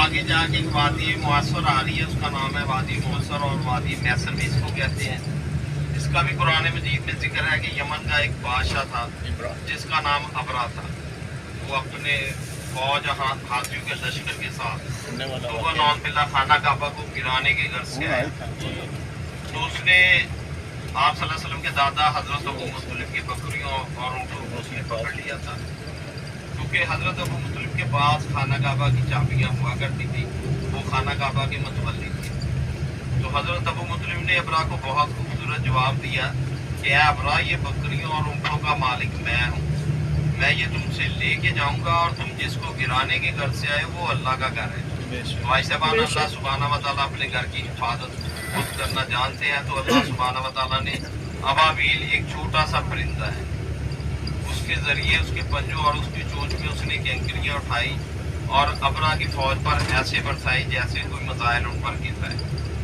आगे जाके एक वादी मुअस्सर आ रही है, उसका नाम है वादी मुअस्सर और वादी मैसर भी इसको कहते हैं। इसका भी कुरान मजीद में जिक्र है कि यमन का एक बादशाह था जिसका नाम अबरा था। वो अपने फौज हाथियों के लश्कर के साथ तो वो नौन बिल्ला खाना काबा को गिराने के घर से आया। तो उसने आप सल्लल्लाहु अलैहि वसल्लम के दादा हजरत अबू मुत्तलिब की बकरियों और ऊँटों को उसने पकड़ लिया था, क्योंकि हजरत अबू मुत्तलिब के पास खाना काबा की चाबियाँ हुआ करती थी, वो खाना काबा के मुतवल्ली थे। तो हजरत अबू मुत्तलिब ने अबरा को बहुत खूबसूरत जवाब दिया कि ऐ अबरा, ये बकरियों और ऊँटों का मालिक मैं हूँ, मैं ये तुमसे लेके जाऊँगा और तुम जिसको गिराने के घर से आए वो अल्लाह का घर है। तो भाई साहबान, अल्लाह सुब्हानहू व तआला अपने घर की हिफाजत खुद करना जानते हैं। तो अल्लाह सुब्हानहू व तआला ने अबाबील एक छोटा सा परिंदा है, उसके ज़रिए उसके पंजों और उसकी चोंच में उसने कैंकरियाँ उठाई और अबरा की फौज पर ऐसे बरसाई जैसे कोई मज़ाइल उन पर गिरता है।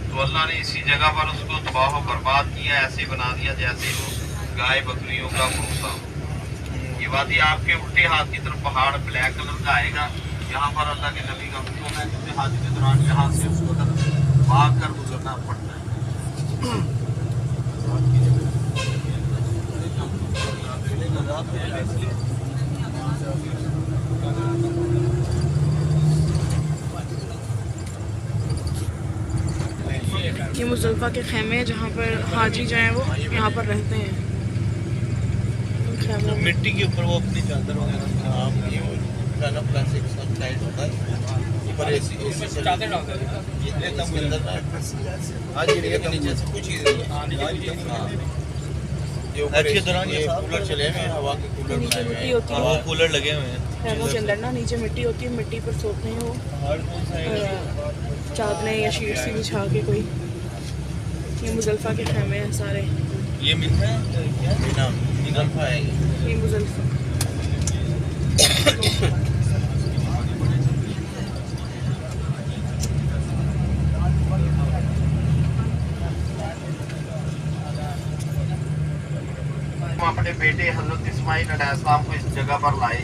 तो अल्लाह ने इसी जगह पर उसको तबाह व बर्बाद किया, ऐसे बना दिया जैसे वो गाय बकरियों का भूसा हो। ये वादी आपके उल्टे हाथ की तरफ पहाड़ ब्लैक कलर का आएगा, यहाँ पर अल्लाह के नबी का हुक्म है कि हाथ के दौरान यहाँ से उसको भाग कर गुजरना पड़ता है। یہ مزدلفہ کے خیمے ہیں جہاں پر حاجی جو ہیں وہ یہاں پر رہتے ہیں. مٹی کے اوپر وہ اپنی چادر وغیرہ پلاسٹک سب ٹائٹ ہوتا ہے، اوپر اے سی چادر ڈالتا ہے. آج یہ نیچے سے کچھ چیزیں کے دوران یہ کولر چلے ہوئے ہیں، ہوا کے کولر بنائے ہوئے ہیں، ہوا کولر لگے ہوئے ہیں. خیموں کے اندر نا نیچے مٹی ہوتی ہے، مٹی پر سوتے ہیں وہ چادریں یا شیٹ سی بچھا کے کوئی. یہ مزدلفہ کے خیمے ہیں سارے. یہ ملتا ہے کیا مزدلفہ ہے، یہ مزدلفہ. اپنے بیٹے حضرت اسماعیل علیہ السلام کو اس جگہ پر لائے.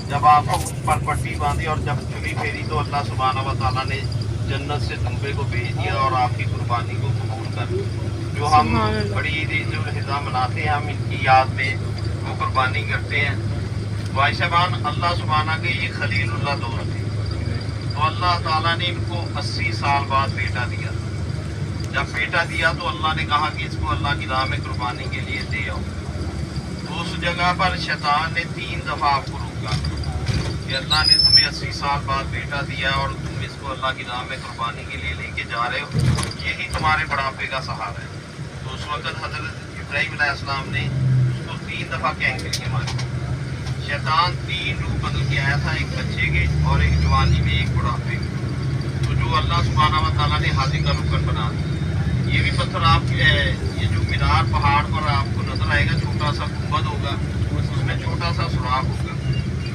جب آپ کو پر پٹی باندھی اور جب چلی پھیری تو اللہ سبحانہ و تعالیٰ نے جنت سے دمبے کو بھیج دیا اور آپ کی قربانی کو قبول کر. جو ہم بڑی عید الاضحیٰ مناتے ہیں، ہم ان کی یاد میں وہ قربانی کرتے ہیں. بھائی صاحبان، اللہ سبحانہ کے یہ خلیل اللہ دوست تھے، تو اللہ تعالیٰ نے ان کو 80 سال بعد بیٹا دیا. جب بیٹا دیا تو اللہ نے کہا کہ اس کو اللہ کی راہ میں قربانی کے لیے دے آؤ. تو اس جگہ پر شیطان نے 3 دفعہ آپ کو روکا کہ اللہ نے تمہیں 80 سال بعد بیٹا دیا اور تم اس کو اللہ کی راہ میں قربانی کے لیے لے کے جا رہے ہو، یہی تمہارے بڑھاپے کا سہارا ہے. تو اس وقت حضرت ابراہیم علیہ السلام نے اس کو 3 دفعہ کینکریاں ماری. شیطان 3 روح بدل کے آیا تھا، ایک بچے کے اور ایک جوانی میں، ایک بڑھاپے کے. تو جو اللہ سبحانہ و تعالیٰ نے حاجی کا رکن بنا دیا. یہ بھی پتھر آپ یہ جو مینار پہاڑ پر آپ کو نظر آئے گا، چھوٹا سا گنبد ہوگا، اس میں چھوٹا سا سوراخ ہوگا.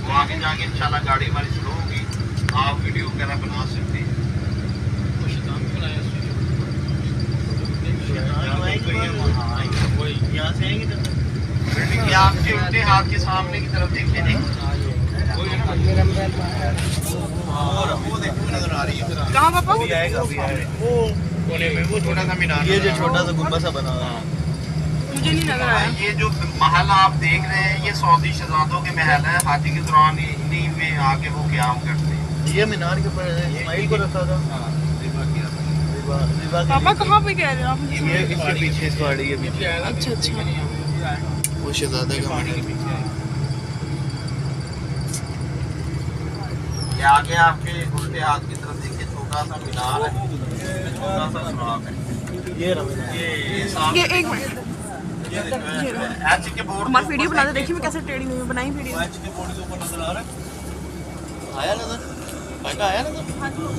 وہ آگے جا کے انشاءاللہ گاڑی ہماری سلو ہوگی، آپ ویڈیو وغیرہ بنا سکتے ہیں. یہاں سے آئیں گے بلڈنگ آپ کے الٹے ہاتھ کے سامنے کی طرف دیکھیں نہیں، وہ دیکھو نظر آ رہی ہے. کہاں پاپا؟ ابھی آئے گا، ابھی آئے گا. وہ کونے میں وہ چھوٹا سا مینار، یہ جو چھوٹا سا گنبد سا بنا ہوا ہے. مجھے نہیں نظر آیا. یہ جو محل آپ دیکھ رہے ہیں یہ سعودی شہزادوں کے محل ہے. حاجی کے دوران انہی میں آ کے وہ قیام کرتے ہیں. یہ مینار کے اوپر اسماعیل کو رکھا تھا. پاپا کہاں پہ کہہ رہے ہیں آپ؟ یہ اس کے پیچھے اس پہاڑی کے پیچھے. اچھا اچھا. وہ شہزادہ کا پہاڑی کے پیچھے ہے. یہ آگے آپ کے الٹے ہاتھ کی طرف دیکھیں، چھوٹا سا مینار ہے، چھوٹا سا سوراخ ہے. یہ رہا یہ ایک منٹ ایچ کے بورڈ ہماری ویڈیو بنا دے. دیکھیے میں کیسے ٹیڑھی ہوئی بنائی ویڈیو. ایچ کے بورڈ کے اوپر نظر آ رہا ہے. آیا نظر؟ کاکا آیا نظر؟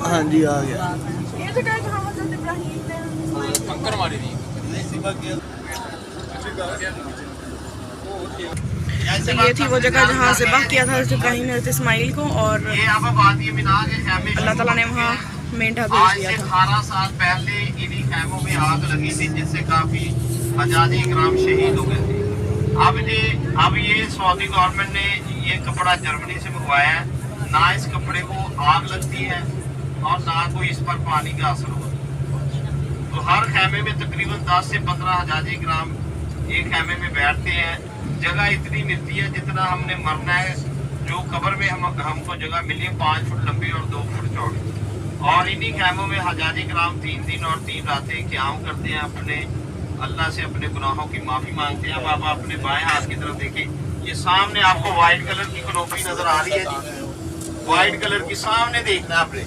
ہاں جی آ گیا. یہ جگہ ہے جہاں حضرت ابراہیم نے کنکر ماری تھی. یہ تھی وہ جگہ جہاں ذبح کیا تھا حضرت ابراہیم نے حضرت اسماعیل کو، اور یہ اب وادی مینار کے خیمے اللہ تعالیٰ نے وہاں مینڈھا آج بھیج دیا سے تھا. 18 سال پہلے انہی خیموں میں آگ لگی تھی جس سے کافی حجاج اکرام شہید ہو گئے تھے. اب یہ سعودی گورنمنٹ نے یہ کپڑا جرمنی سے منگوایا ہے. نہ اس کپڑے کو آگ لگتی ہے، और ना कोई इस पर पानी का असर होता। तो हर खैमे में तकरीबन 10 से 15 हजाजी ग्राम एक खैमे में बैठते हैं। जगह इतनी मिलती है जितना हमने मरना है। जो कब्र में हमको जगह मिली है 5 फुट लंबी और 2 फुट चौड़ी। और इन्हीं खैमों में हजाजी ग्राम 3 दिन और 3 रातें क़याम करते हैं, अपने अल्लाह से अपने गुनाहों की माफ़ी मांगते हैं। अब आप अपने बाएं हाथ की तरफ देखें, ये सामने आपको वाइट कलर की कनोपी नजर आ रही है जी, वाइट कलर की सामने देखना आपने,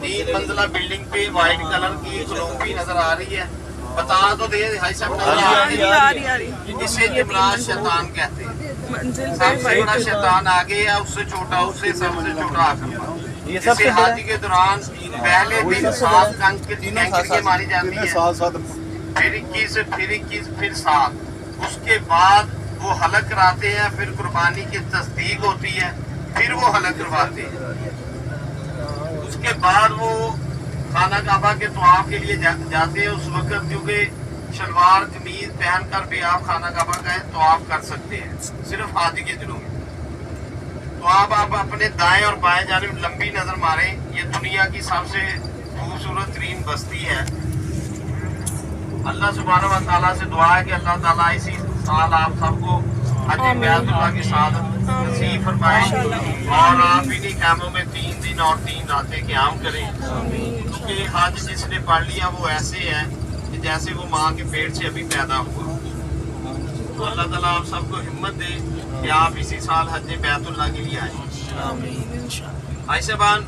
3 मंजिला बिल्डिंग पे वाइट कलर की कनोपी नजर आ रही है। बता तो दे भाई साहब, आ रही इसे जिमरात शैतान कहते हैं। मंजिल पे सबसे बड़ा वाइट शैतान आगे है, उससे छोटा, उससे सबसे छोटा आखिर पर। इसे हाजी के दौरान पहले दिन 7 अंक की मारी जाती है, फिर 21 फिर 7। उसके बाद वो हलक कराते हैं, फिर कुर्बानी की तस्दीक होती है, फिर वो हलक करवाते हैं। उसके बाद वो खाना काबा के तवाफ के लिए जाते हैं। उस वक्त क्योंकि शलवार कमीज पहनकर भी आप खाना काबा का तवाफ कर सकते हैं, सिर्फ हाजी के दिनों में। तो आप अपने दाएं और बाएं जानिब लंबी नजर मारें। ये दुनिया की सबसे खूबसूरत तरीन बस्ती है। अल्लाह सुब्हानहू व तआला से दुआ है कि अल्लाह ताला इसी साल आप सबको हज बैतुल्लाह की सादत नसीब फरमाए और आप इन्हीं कामों में 3 दिन और 3 रातें क़याम करें। क्योंकि हज जिसने पढ़ लिया वो ऐसे है कि जैसे वो माँ के पेट से अभी पैदा हुआ। तो अल्लाह ताला आप सबको हिम्मत दे कि आप इसी साल हज बैतुल्लाह के लिए आए। भाई साहबान,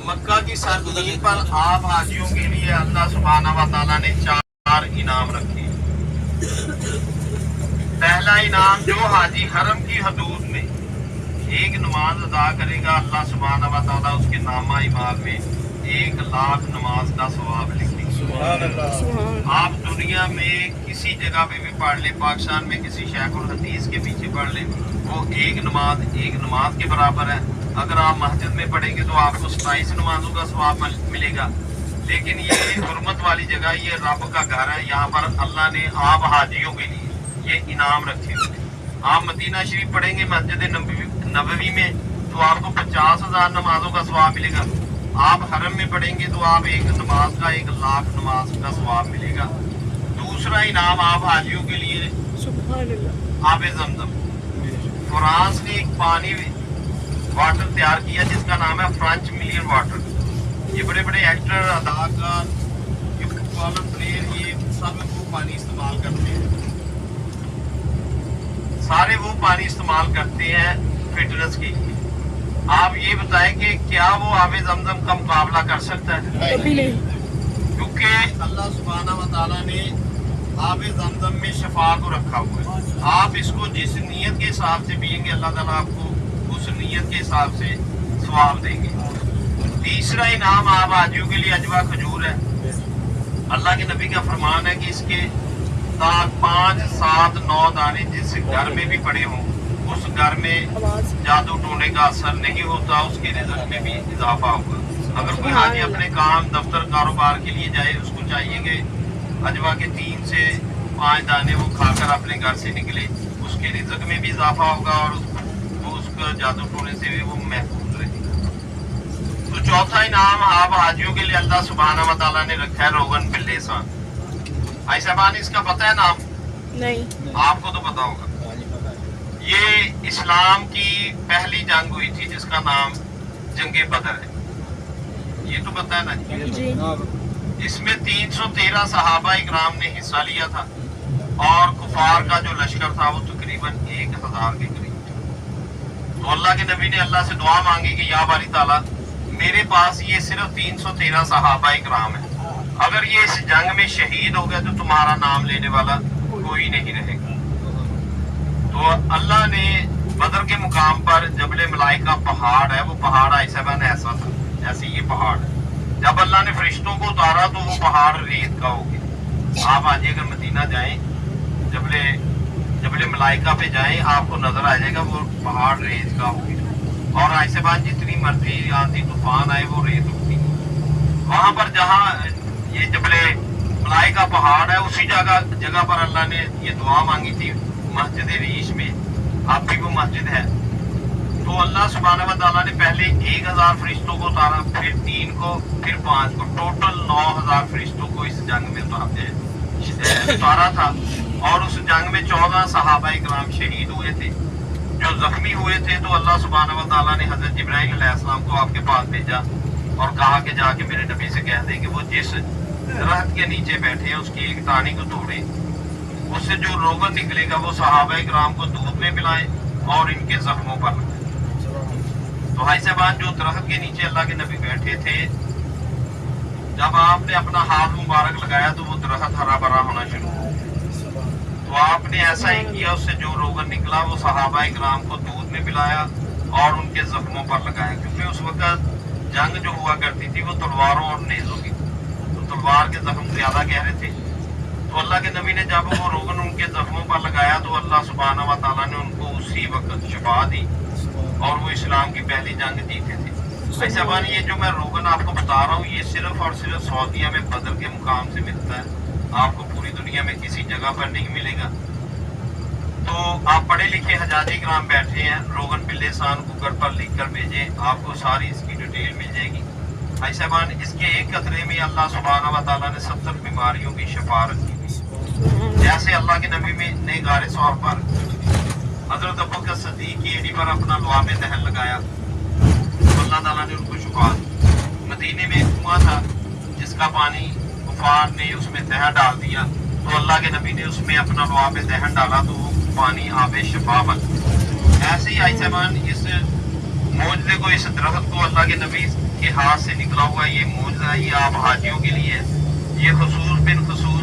मक्का की सरजमीन पर आप हाजियों के लिए अल्लाह सुब्हानहू व तआला ने 4 इनाम रखे। पहला इनाम, जो हाजी हरम की हदूद में एक नमाज अदा करेगा, अल्लाह सुब्हानहू व तआला उसके नामा इमाल में 1 लाख नमाज का सवाब लिखेंगे। आप दुनिया में किसी जगह पे भी पढ़ ले, पाकिस्तान में किसी शेखुल हदीस के पीछे पढ़ ले, वो एक नमाज के बराबर है। अगर आप मस्जिद में पढ़ेंगे तो आपको 27 नमाजों का सवाब मिलेगा। लेकिन ये हुर्मत वाली जगह, ये रब का घर है, यहाँ पर अल्लाह ने आप हाजियों के लिए ये इनाम रखे हुए। आप मदीना शरीफ पढ़ेंगे मस्जिद नबवी में तो आपको 50,000 नमाजों का सवाब मिलेगा। आप हरम में पढ़ेंगे तो आप एक नमाज का 1 लाख नमाज का सवाब मिलेगा। दूसरा इनाम आप हाजियों के लिए आब ज़मज़म। फ्रांस ने एक पानी वाटर तैयार किया जिसका नाम है फ्रेंच मिलियन वाटर। ये बड़े बड़े एक्टर, अदाकार, फुटबॉलर, प्लेयर, ये सब वो पानी इस्तेमाल करते हैं। सारे वो पानी इस्तेमाल करते हैं फिटनेस के लिए। आप ये बताएं कि क्या वो आबे ज़मज़म का मुकाबला कर सकता है? कभी नहीं, क्योंकि अल्लाह सुब्हानहू व तआला ने आबे ज़मज़म में शफा को रखा हुआ है। आप इसको जिस नीयत के हिसाब से पिएंगे, अल्लाह ताला आपको उस नीयत के हिसाब से सवाब देंगे। तीसरा इनाम आप हाजियों के लिए अजवा खजूर है। अल्लाह के नबी का फरमान है कि इसके 5, 7, 9 दाने जिस घर में भी पड़े हों, उस घर में जादू टोने का असर नहीं होता, उसके रिज़्क़ में भी इजाफा होगा। अगर कोई हाजी अपने काम, दफ्तर, कारोबार के लिए जाए, उसको चाहिए कि अजवा के 3 से 5 दाने वो खाकर अपने घर से निकले, उसके रिज़्क़ में भी इजाफा होगा और वो उसका जादू टोने से भी वो महफूज रहेगा। तो चौथा इनाम आप हाजियों के लिए अल्लाह सुब्हानहू व तआला ने रखा है रोगन बिल्लेसान। भाई साहबान, इसका पता है नाम? नहीं, आपको तो पता होगा। ये इस्लाम की पहली जंग हुई थी जिसका नाम जंगे बदर है। ये तो पता है ना जी। इसमें 313 सहाबा इकराम ने हिस्सा लिया था और कुफार का जो लश्कर था वो तकरीबन 1000 के करीब था। तो अल्लाह के नबी ने अल्लाह से दुआ मांगी कि या बारी ताला, मेरे पास ये सिर्फ 313 सहाबा इकराम है, अगर ये इस जंग में शहीद हो गए तो तुम्हारा नाम लेने वाला कोई नहीं रहेगा। तो अल्लाह ने बदर के मुकाम पर जबले मलाइका पहाड़ है, वो पहाड़ ऐसा था जैसे ये पहाड़ है। जब अल्लाह ने फरिश्तों को उतारा तो वो पहाड़ रेत का हो गया। आप आज अगर मदीना जाएं, जबले मलाइका पे जाएं, आपको नजर आ जाएगा वो पहाड़ रेत का हो गया। और ऐसे बाद जितनी मर्जी आंधी तूफान आए वो रेत उठती है। वहां पर जहाँ ये जबले मलाइका पहाड़ है, उसी जगह पर अल्लाह ने ये दुआ मांगी थी मस्जिद रीश में। आपकी वो मस्जिद है, تو اللہ سبحانہ و تعالیٰ نے پہلے 1000 فرشتوں کو اتارا، پھر 3 کو، پھر 5 کو، ٹوٹل 9000 فرشتوں کو اس جنگ میں اتارا تھا. اور اس جنگ میں 14 صحابہ کرام شہید ہوئے تھے. جو زخمی ہوئے تھے تو اللہ سبحانہ و تعالیٰ نے حضرت جبرائیل علیہ السلام کو آپ کے پاس بھیجا اور کہا کہ جا کے میرے نبی سے کہہ دیں کہ وہ جس درخت کے نیچے بیٹھے ہیں اس کی ایک ٹہنی کو توڑیں، اس سے جو روغن نکلے گا وہ صحابہ کرام کو دودھ میں پلائیں اور ان کے زخموں پر لگائیں. تو بھائی صاحبان، جو درخت کے نیچے اللہ کے نبی بیٹھے تھے، جب آپ نے اپنا ہاتھ مبارک لگایا تو وہ درخت ہرا بھرا ہونا شروع ہوا. تو آپ نے ایسا ہی کیا، اس سے جو روغن نکلا وہ صحابہ کرام کو دودھ میں پلایا اور ان کے زخموں پر لگایا، کیونکہ اس وقت جنگ جو ہوا کرتی تھی وہ تلواروں اور نیزوں کی، تو تلوار کے زخم زیادہ گہرے تھے. تو اللہ کے نبی نے جب وہ روغن ان کے زخموں پر لگایا تو اللہ سبحانہ و تعالیٰ نے ان کو اسی وقت شفا دی اور وہ اسلام کی پہلی جنگ جیتے تھے. ایسا بانی، یہ جو میں روغن آپ کو بتا رہا ہوں یہ صرف اور صرف سعودیہ میں بدر کے مقام سے ملتا ہے، آپ کو پوری دنیا میں کسی جگہ پر نہیں ملے گا. تو آپ پڑھے لکھے حجاجی کرام بیٹھے ہیں، روغن بلسان کوکر پر لکھ کر بھیجیں، آپ کو ساری اس کی ڈیٹیل مل جائے گی. بھائی صاحبان، اس کے ایک قطرے میں اللہ سبحانہ و تعالیٰ نے 70 بیماریوں کی شفا رکھی. جیسے اللہ کے نبی میں نے غار ثور پر حضرت ابوبکر صدیق کی ایڑی پر اپنا لعاب دہن لگایا تو اللہ تعالیٰ نے ان کو شفا دی. مدینے میں ایک کنواں تھا جس کا پانی کفار نے اس میں زہر ڈال دیا، تو اللہ کے نبی نے اس میں اپنا لعاب دہن ڈالا تو وہ پانی آب شفا بن. ایسے ہی آئی صاحبان، اس معجزے کو، اس درخت کو اللہ کے نبی کے ہاتھ سے نکلا ہوا یہ معجزہ، یہ آپ حاجیوں کے لیے، یہ خصوص بن خصوص